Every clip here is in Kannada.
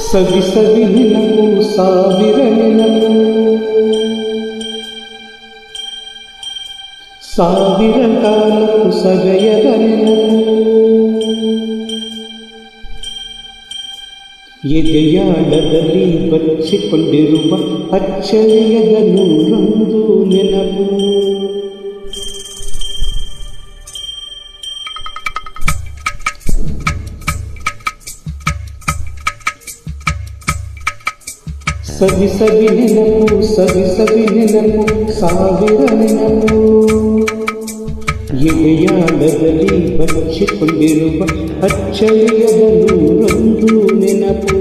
ಸವಿ ಸವಿ ನೆನಪು ಸಾವಿರ ನೆನಪು ಸಾವಿರ ಕಾಲಕ್ಕೂ ಸವೆಯದ ನೆನಪು ಎದೆಯಾಳದಲ್ಲಿ ಬಚ್ಚಿಕೊಂಡಿರುವ ಅಚ್ಚಳಿಯದ ನೂರೊಂದು ನೆನಪು ಸವಿ ಸವಿ ನೆನಪು ಸವಿ ಸವಿ ನೆನಪು ಸಾವಿರ ನೆನಪು ಎದೆಯಾಳದಲ್ಲಿ ಬಚ್ಚಿಕೊಂಡಿರುವ ಅಚ್ಚಳಿಯದ ನೂರೊಂದು ನೆನಪು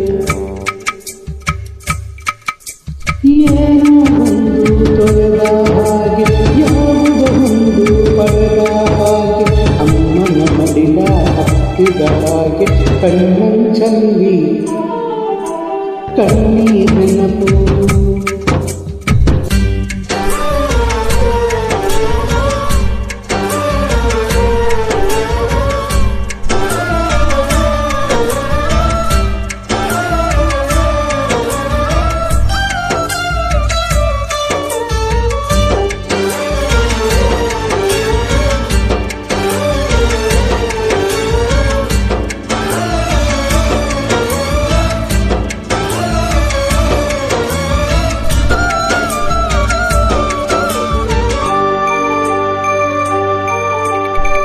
ಏನೋ ಒಂದು ತೊರೆದ ಹಾಗೆ ಯಾವುದೋ ಒಂದು ಪಡೆದ ಹಾಗೆ ಅಮ್ಮನ ಮಡಿಲ ಹತ್ತಿದ ಹಾಗೆ ಕಣ್ಣಂಚಲ್ಲಿ ಕಣ್ಣೀರ ನೆನಪು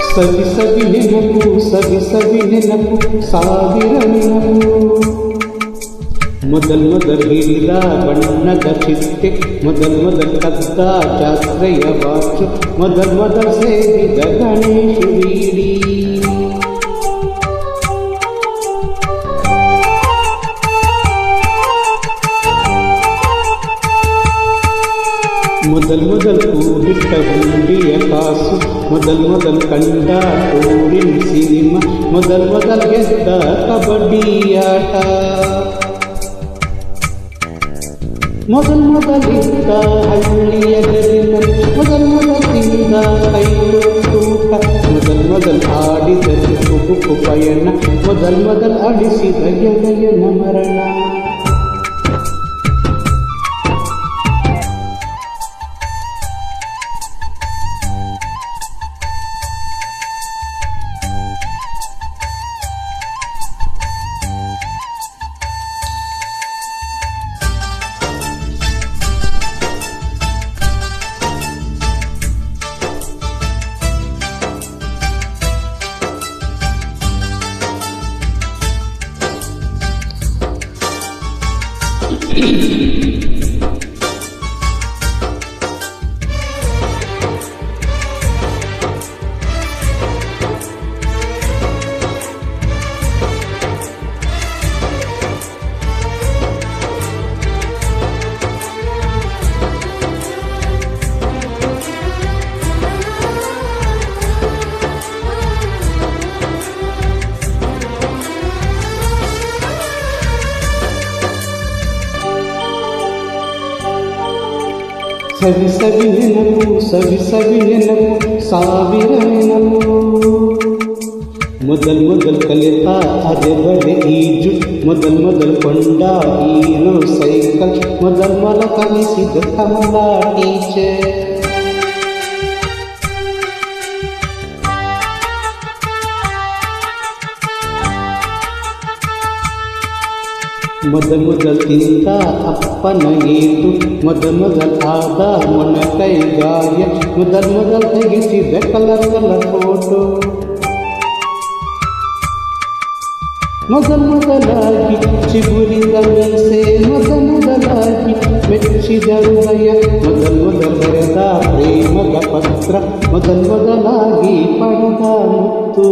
ಸವಿ ಸವಿ ನೆನಪು ಸವಿ ಸವಿ ನೆನಪು ಸಾವಿರ ನೆನಪು ಮೊದಲ್ ಹಿಡಿದ ಬಣ್ಣದ ಚಿಟ್ಟೆ ಮೊದಲ್ ಕದ್ದ ಜಾತ್ರೆಯ ವಾಚು ಮೊದಲ್ ಸೇರಿದ ಗಣೇಶ ಬೀಡಿ ಮೊದಲ್ ಕೂಡಿಟ್ಟ ಹುಂಡಿಯ ಕಾಸು ಮೊದಲ್ ಕಂಡ ಊರಿನ ಸಿನಿಮಾ ಮೊದಲ್ ಗೆದ್ದ ಕಬಡ್ಡಿಯಾಟ ಮೊದಲಿದ್ದ ಹಳ್ಳಿಯ ಗರಿನ ಮೊದಲ್ ತಿಂದ ಕೈತೂಟ ಮೊದಲ್ ಆಡಿದ ಕುಬುಕು ಪಯಣ ಮೊದಲ್ ಅಡಿಸಿದ ಗೆಳೆಯನ ಮರಣ ಸವಿ ಸವಿ ನೆನಪು ಸವಿ ಸವಿ ನೆನಪು ಸಾವಿರ ನೆನಪು ಮೊದಲ್ ಕಲಿತ ಅರೆ ಈಜು ಮೊದಲ್ ಕೊಂಡ ಹೀರೋ ಸೈಕಲ್ ಮೊದಲ್ ಕಲಿಸಿದ ಕಮಲ ಟೀಚರ್ ಮೊದಲ್ ತಿಂದ ಅಪ್ಪನ ಏಟು ಮೊದಲ್ ಆದ ಮೊಣಕೈ ಗಾಯ ಮೊದಲ್ ತೆಗೆಸಿದ ಕಲರ್ ಫೋಟೋ ಮೊದಲಾಗಿ ಚಿಗುರಿದ ಮೀಸೆ ಮೊದಲಾಗಿ ಮೆಚ್ಚಿದ ಹೃದಯ ಮೊದಲ್ ಬರೆದ ಪ್ರೇಮದ ಪತ್ರ ಮೊದಲಾಗಿ ಪಡೆದ ಮುತ್ತು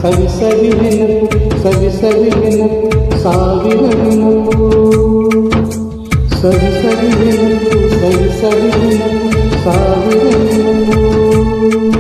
ಸವಿ ಸವಿ ನೆನಪು ಸವಿ ಸವಿ ನೆನಪು ಸಾವಿರ ನೆನಪು ಸವಿ ಸವಿ ನೆನಪು ಸವಿ ಸವಿ ನೆನಪು ಸಾವಿರ ನೆನಪು